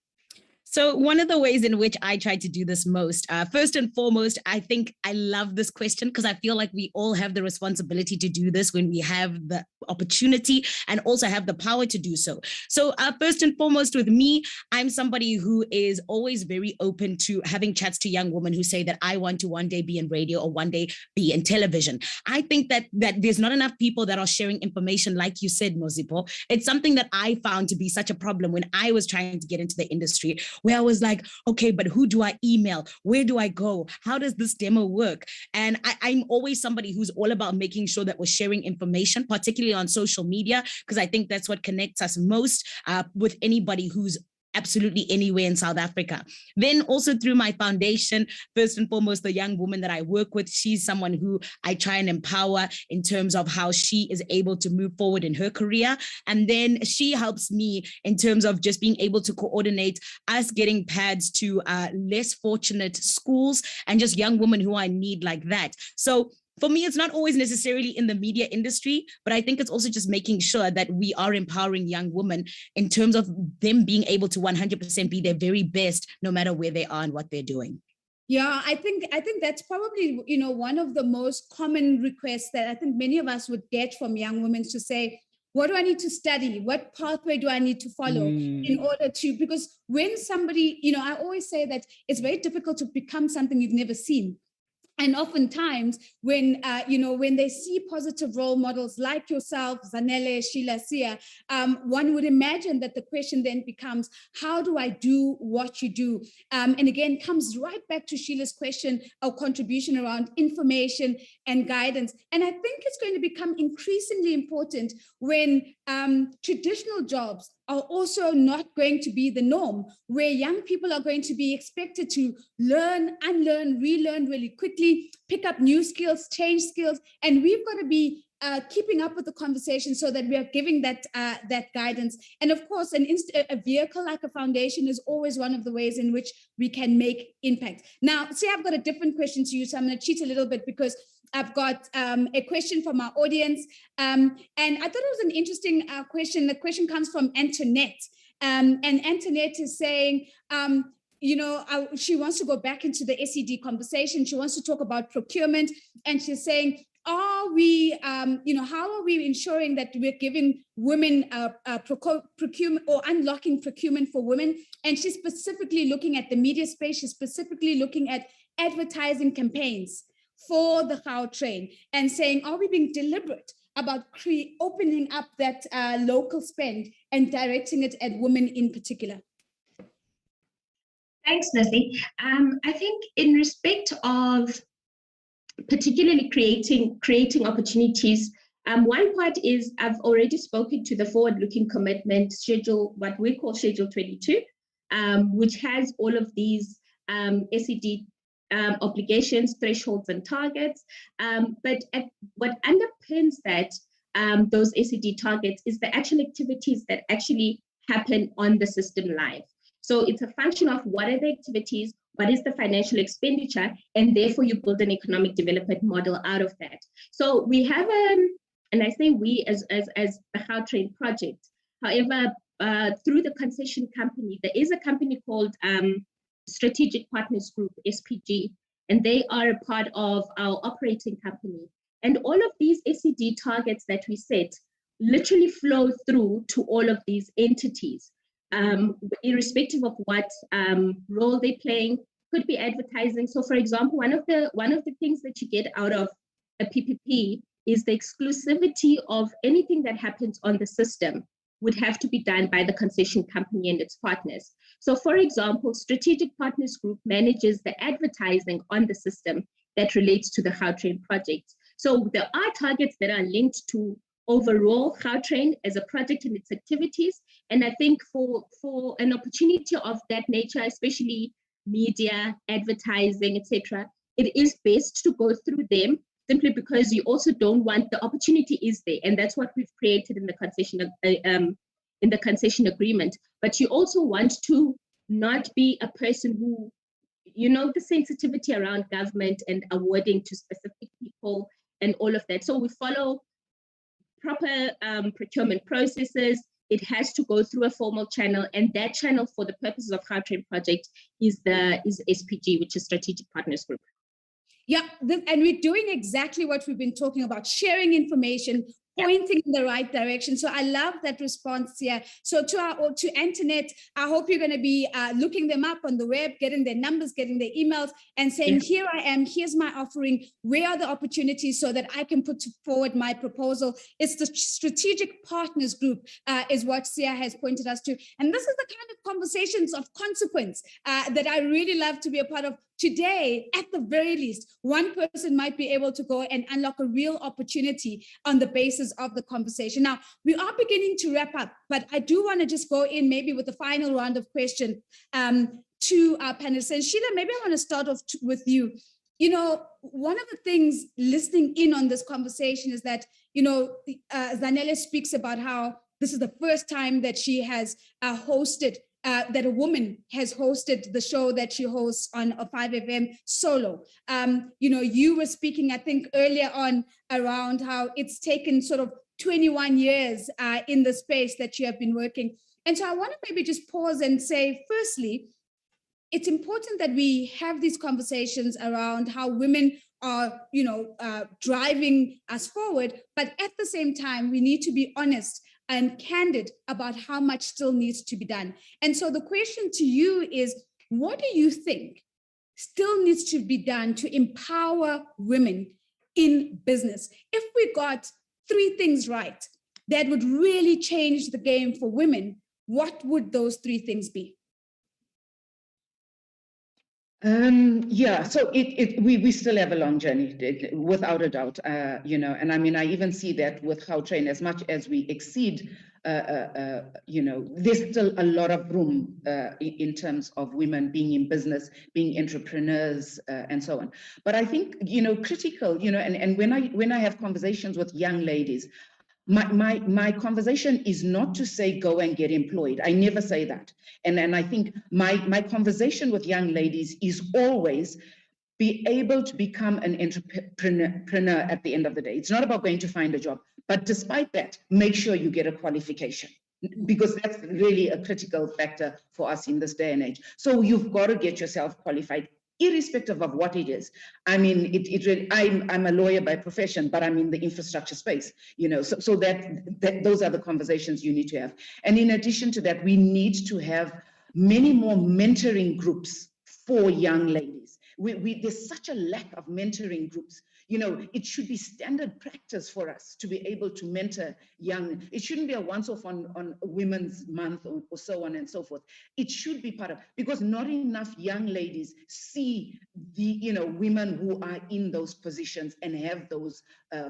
So one of the ways in which I try to do this most, first and foremost, I think I love this question because I feel like we all have the responsibility to do this when we have the opportunity and also have the power to do so. So first and foremost with me, I'm somebody who is always very open to having chats to young women who say that I want to one day be in radio or one day be in television. I think that there's not enough people that are sharing information like you said, Nozipho. It's something that I found to be such a problem when I was trying to get into the industry, where I was like, okay, but who do I email? Where do I go? How does this demo work? And I'm always somebody who's all about making sure that we're sharing information, particularly on social media, because I think that's what connects us most with anybody who's absolutely anywhere in South Africa. Then also through my foundation, first and foremost, the young woman that I work with, she's someone who I try and empower in terms of how she is able to move forward in her career. And then she helps me in terms of just being able to coordinate us getting pads to less fortunate schools and just young women who I need like that. So for me, it's not always necessarily in the media industry, but I think it's also just making sure that we are empowering young women in terms of them being able to 100% be their very best, no matter where they are and what they're doing. Yeah, I think that's probably, one of the most common requests that I think many of us would get from young women to say, what do I need to study? What pathway do I need to follow in order to, because when somebody, I always say that it's very difficult to become something you've never seen. And oftentimes when, when they see positive role models like yourself, Zanele, Sheila, Sia, one would imagine that the question then becomes, how do I do what you do? And again, comes right back to Sheila's question or contribution around information and guidance. And I think it's going to become increasingly important when traditional jobs are also not going to be the norm, where young people are going to be expected to learn, unlearn, relearn really quickly, pick up new skills, change skills, and we've got to be keeping up with the conversation so that we are giving that guidance. And of course, a vehicle like a foundation is always one of the ways in which we can make impact. Now, see, I've got a different question to you, so I'm going to cheat a little bit because I've got a question from our audience. And I thought it was an interesting question. The question comes from Antoinette. And Antoinette is saying, she wants to go back into the SED conversation. She wants to talk about procurement. And she's saying, are we, how are we ensuring that we're giving women procurement or unlocking procurement for women? And she's specifically looking at the media space. She's specifically looking at advertising campaigns for the Gautrain and saying, are we being deliberate about opening up that local spend and directing it at women in particular? Thanks, Nazi. I think in respect of particularly creating opportunities, one part is I've already spoken to the forward-looking commitment schedule, what we call Schedule 22, which has all of these SED obligations, thresholds, and targets. But what underpins that, those SED targets, is the actual activities that actually happen on the system live. So it's a function of what are the activities, what is the financial expenditure, and therefore you build an economic development model out of that. So we have, and I say we as the Gautrain project, however, through the concession company, there is a company called Strategic Partners Group, SPG, and they are a part of our operating company. And all of these SED targets that we set literally flow through to all of these entities, irrespective of what role they're playing. Could be advertising. So, for example, one of the things that you get out of a PPP is the exclusivity of anything that happens on the system would have to be done by the concession company and its partners. So, for example, Strategic Partners Group manages the advertising on the system that relates to the Gautrain project. So there are targets that are linked to overall Gautrain as a project and its activities. And I think for an opportunity of that nature, especially media, advertising, etc., it is best to go through them, simply because you also don't want, the opportunity is there, and that's what we've created in the concession agreement. But you also want to not be a person who, you know, the sensitivity around government and awarding to specific people and all of that. So we follow proper procurement processes. It has to go through a formal channel, and that channel, for the purposes of Gautrain project, is SPG, which is Strategic Partners Group. Yeah, and we're doing exactly what we've been talking about, sharing information, pointing in the right direction. So I love that response here. So to Antoinette, I hope you're going to be looking them up on the web, getting their numbers, getting their emails, and saying, here I am, here's my offering, where are the opportunities so that I can put forward my proposal. It's the Strategic Partners Group is what Sia has pointed us to. And this is the kind of conversations of consequence that I really love to be a part of. Today, at the very least, one person might be able to go and unlock a real opportunity on the basis of the conversation. Now, we are beginning to wrap up, but I do want to just go in maybe with the final round of questions to our panelists. And Sheila, maybe I want to start off with you. You know, one of the things listening in on this conversation is that, you know, Zanele speaks about how this is the first time that she has hosted that a woman has hosted the show that she hosts on a 5FM solo. You know, you were speaking, I think, earlier on around how it's taken sort of 21 years in the space that you have been working. And so I want to maybe just pause and say, firstly, it's important that we have these conversations around how women are, you know, driving us forward. But at the same time, we need to be honest and candid about how much still needs to be done. And so the question to you is, what do you think still needs to be done to empower women in business? If we got 3 things right that would really change the game for women, what would those 3 things be? So we still have a long journey, without a doubt, you know, and I mean, I even see that with Gautrain, as much as we exceed, you know, there's still a lot of room in terms of women being in business, being entrepreneurs, and so on. But I think, you know, critical, you know, and when I have conversations with young ladies, my conversation is not to say go and get employed. I never say that. And I think my conversation with young ladies is always be able to become an entrepreneur at the end of the day. It's not about going to find a job, but despite that, make sure you get a qualification, because that's really a critical factor for us in this day and age. So you've got to get yourself qualified, irrespective of what it is. I mean, I'm a lawyer by profession, but I'm in the infrastructure space, you know, so that those are the conversations you need to have. And in addition to that, we need to have many more mentoring groups for young ladies. There's such a lack of mentoring groups. You know, it should be standard practice for us to be able to mentor young. It shouldn't be a once-off on Women's Month or so on and so forth. It should be part of, because not enough young ladies see the, you know, women who are in those positions and have those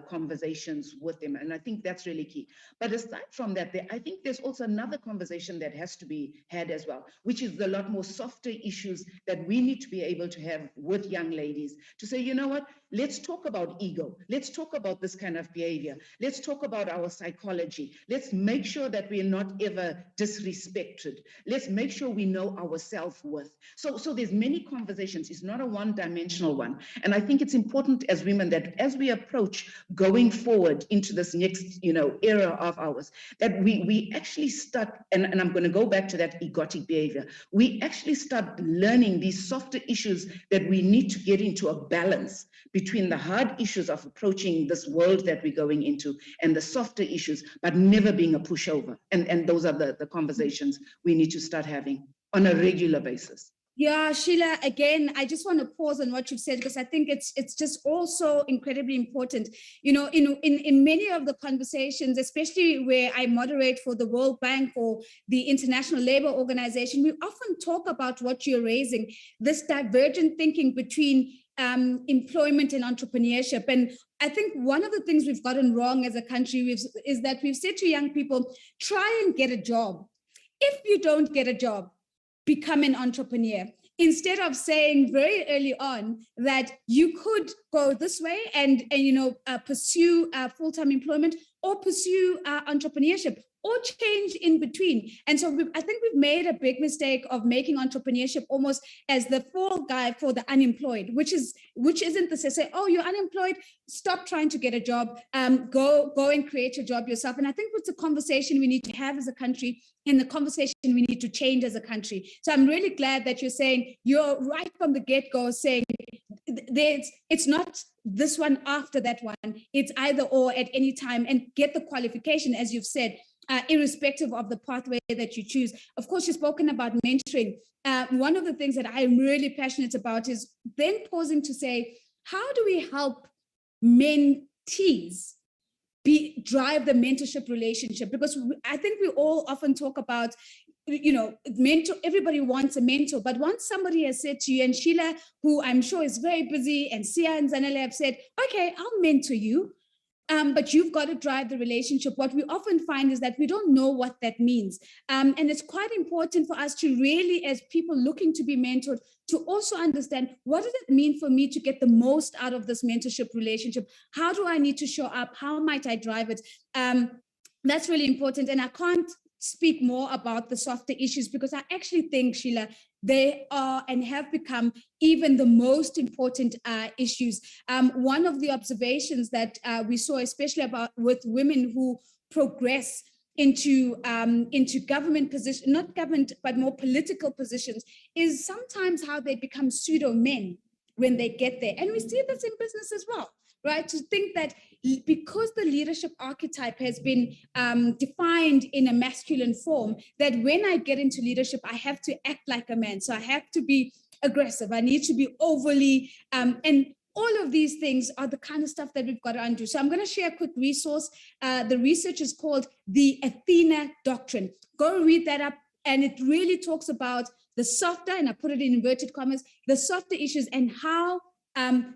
conversations with them. And I think that's really key. But aside from that, I think there's also another conversation that has to be had as well, which is the lot more softer issues that we need to be able to have with young ladies to say, you know what, let's talk about ego. Let's talk about this kind of behavior. Let's talk about our psychology. Let's make sure that we're not ever disrespected. Let's make sure we know our self-worth. So there's many conversations. It's not a one-dimensional one. And I think it's important as women that as we approach going forward into this next, you know, era of ours, that we actually start, and I'm going to go back to that egotic behavior, we actually start learning these softer issues that we need to get into a balance between the hard issues of approaching this world that we're going into and the softer issues, but never being a pushover. And those are the conversations we need to start having on a regular basis. Yeah, Sheila, again, I just want to pause on what you've said, because I think it's just also incredibly important. You know, in many of the conversations, especially where I moderate for the World Bank or the International Labour Organization, we often talk about what you're raising, this divergent thinking between employment and entrepreneurship. And I think one of the things we've gotten wrong as a country is that we've said to young people, try and get a job. If you don't get a job, become an entrepreneur, instead of saying very early on that you could go this way and pursue full-time employment or pursue entrepreneurship or change in between. And so I think we've made a big mistake of making entrepreneurship almost as the fall guy for the unemployed, which isn't the say, oh, you're unemployed, stop trying to get a job, go and create your job yourself. And I think it's a conversation we need to have as a country, and the conversation we need to change as a country. So I'm really glad that you're saying, you're right from the get-go saying it's not this one after that one, it's either or at any time, and get the qualification, as you've said, irrespective of the pathway that you choose. Of course, you've spoken about mentoring. One of the things that I'm really passionate about is then pausing to say, how do we help mentees drive the mentorship relationship? Because I think we all often talk about, mentor, everybody wants a mentor, but once somebody has said to you, and Sheila, who I'm sure is very busy, and Sia and Zanele have said, okay, I'll mentor you, but you've got to drive the relationship. What we often find is that we don't know what that means. And it's quite important for us to really, as people looking to be mentored, to also understand, what does it mean for me to get the most out of this mentorship relationship? How do I need to show up? How might I drive it? That's really important. And I can't speak more about the softer issues, because I actually think, Sheila, they are and have become even the most important issues. One of the observations that we saw, especially with women who progress into government positions, not government, but more political positions, is sometimes how they become pseudo men when they get there. And we see this in business as well, right? To think that because the leadership archetype has been defined in a masculine form, that when I get into leadership, I have to act like a man. So I have to be aggressive. I need to be overly, and all of these things are the kind of stuff that we've got to undo. So I'm going to share a quick resource. The research is called the Athena Doctrine. Go read that up. And it really talks about the softer, and I put it in inverted commas, the softer issues, and how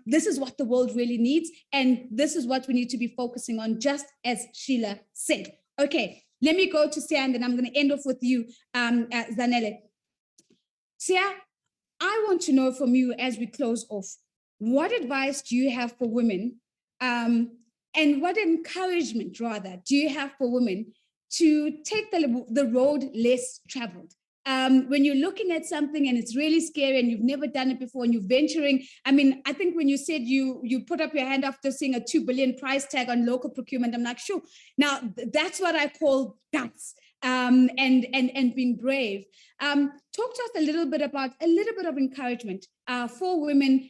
this is what the world really needs. And this is what we need to be focusing on, just as Sheila said. Okay, let me go to Sia, and then I'm going to end off with you, Zanele. Sia, I want to know from you as we close off, what advice do you have for women, and what encouragement, rather, do you have for women to take the road less traveled? When you're looking at something and it's really scary and you've never done it before and you're venturing, I mean, I think when you said you put up your hand after seeing a 2 billion price tag on local procurement, I'm like, sure. Now, that's what I call guts, and being brave. Talk to us a little bit of encouragement for women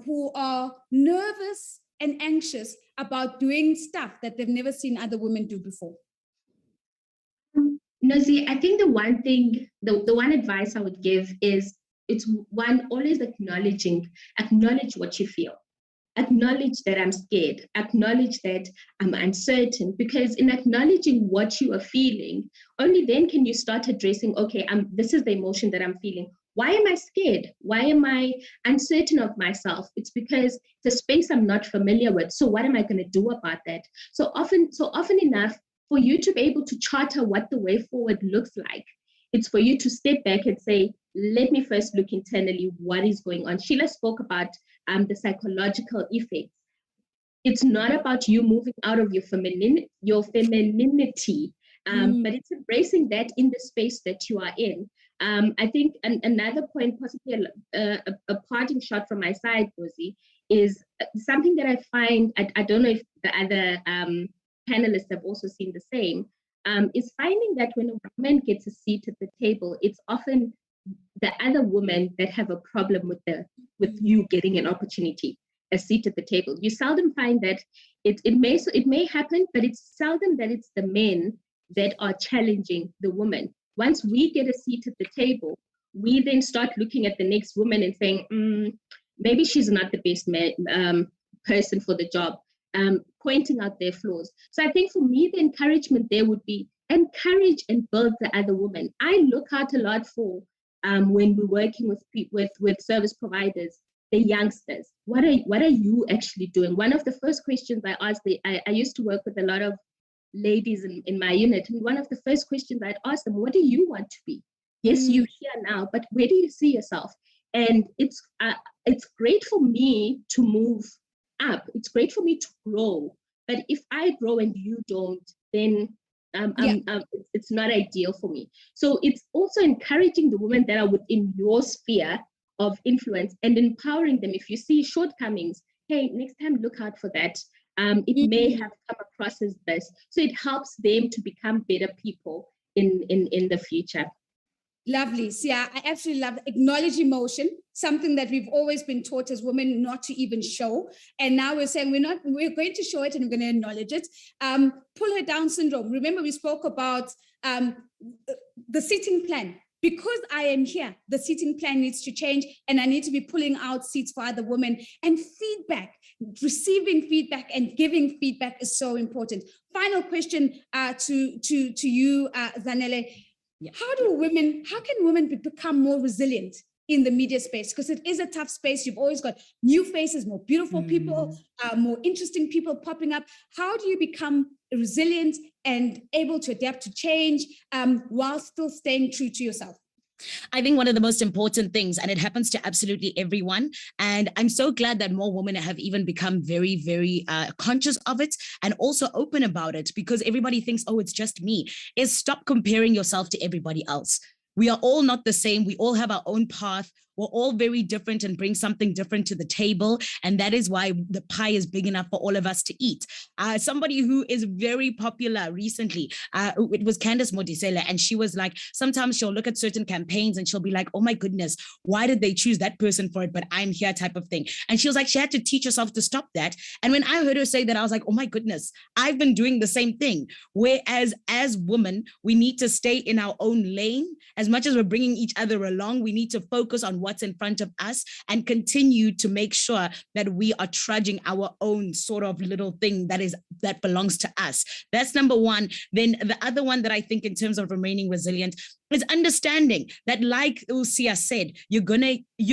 who are nervous and anxious about doing stuff that they've never seen other women do before. Nozi, I think the one thing, the one advice I would give is, it's one, always acknowledge what you feel. acknowledge that I'm scared, acknowledge that I'm uncertain, because in acknowledging what you are feeling, only then can you start addressing, okay, this is the emotion that I'm feeling. Why am I scared? Why am I uncertain of myself? It's because it's a space I'm not familiar with. So what am I going to do about that? So often enough, for you to be able to charter what the way forward looks like, it's for you to step back and say, let me first look internally, what is going on? Sheila spoke about the psychological effects. It's not about you moving out of your femininity, but it's embracing that in the space that you are in. I think another point, possibly a parting shot from my side, Rosie, is something that I find, I don't know if the other panelists have also seen the same, is finding that when a woman gets a seat at the table, it's often the other women that have a problem with you getting an opportunity, a seat at the table. You seldom find that it may happen, but it's seldom that it's the men that are challenging the woman. Once we get a seat at the table, we then start looking at the next woman and saying, maybe she's not the best person for the job, pointing out their flaws. So I think for me, the encouragement there would be encourage and build the other woman. I look out a lot for when we're working with service providers, the youngsters. What are you actually doing? One of the first questions I asked, I used to work with a lot of ladies in my unit, and one of the first questions I'd ask them, what do you want to be? Yes, you're here now, but where do you see yourself? And it's great for me to move up. It's great for me to grow. But if I grow and you don't, then it's not ideal for me. So it's also encouraging the women that are within your sphere of influence and empowering them. If you see shortcomings, hey, next time look out for that. It may have come across as this. So it helps them to become better people in the future. Lovely. So yeah, I absolutely love acknowledge emotion, something that we've always been taught as women not to even show. And now we're saying we're going to show it and we're going to acknowledge it. Pull her down syndrome. Remember, we spoke about the seating plan. Because I am here, the seating plan needs to change, and I need to be pulling out seats for other women. And feedback, receiving feedback and giving feedback is so important. Final question to you, Zanele. Yeah. How can women become more resilient in the media space? Because it is a tough space. You've always got new faces, more beautiful people, more interesting people popping up. How do you become resilient and able to adapt to change while still staying true to yourself? I think one of the most important things, and it happens to absolutely everyone, and I'm so glad that more women have even become very, very conscious of it and also open about it, because everybody thinks, oh, it's just me, is stop comparing yourself to everybody else. We are all not the same. We all have our own path. We're all very different and bring something different to the table. And that is why the pie is big enough for all of us to eat. Somebody who is very popular recently, it was Candice Modisela. And she was like, sometimes she'll look at certain campaigns and she'll be like, oh my goodness, why did they choose that person for it? But I'm here type of thing. And she was like, she had to teach herself to stop that. And when I heard her say that, I was like, oh my goodness, I've been doing the same thing. Whereas as women, we need to stay in our own lane. As much as we're bringing each other along, we need to focus on what's in front of us and continue to make sure that we are trudging our own sort of little thing that belongs to us. That's number one. Then the other one that I think in terms of remaining resilient is understanding that, like Usia said, you're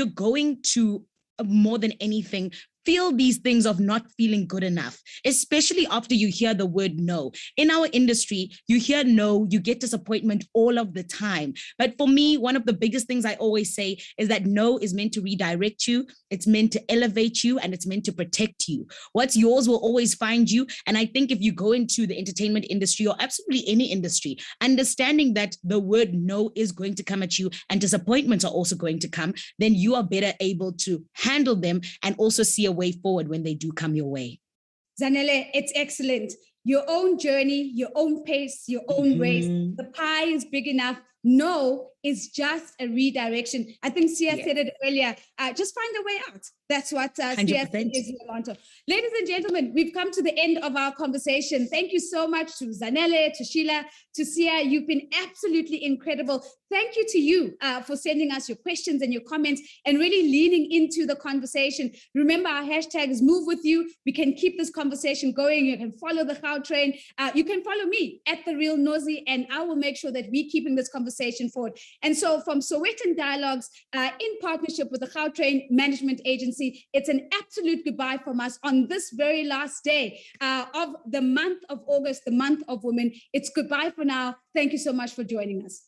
going to more than anything feel these things of not feeling good enough, especially after you hear the word no. In our industry, you hear no, you get disappointment all of the time. But for me, one of the biggest things I always say is that no is meant to redirect you, it's meant to elevate you, and it's meant to protect you. What's yours will always find you. And I think if you go into the entertainment industry or absolutely any industry, understanding that the word no is going to come at you and disappointments are also going to come, then you are better able to handle them and also see a way forward when they do come your way. Zanele, it's excellent. your own journey, your own pace, your own race. The pie is big enough. No is just a redirection. I think Sia said it earlier. Just find a way out. That's what Sia said is Yolanda. Ladies and gentlemen, we've come to the end of our conversation. Thank you so much to Zanele, to Sheila, to Sia. You've been absolutely incredible. Thank you to you for sending us your questions and your comments and really leaning into the conversation. Remember, our hashtag is Move With You. We can keep this conversation going. You can follow the Gautrain. You can follow me at The Real Nosy, and I will make sure that we're keeping this conversation forward. And so from Sowetan Dialogues, in partnership with the Gautrain Management Agency, it's an absolute goodbye from us on this very last day of the month of August, the month of women. It's goodbye for now. Thank you so much for joining us.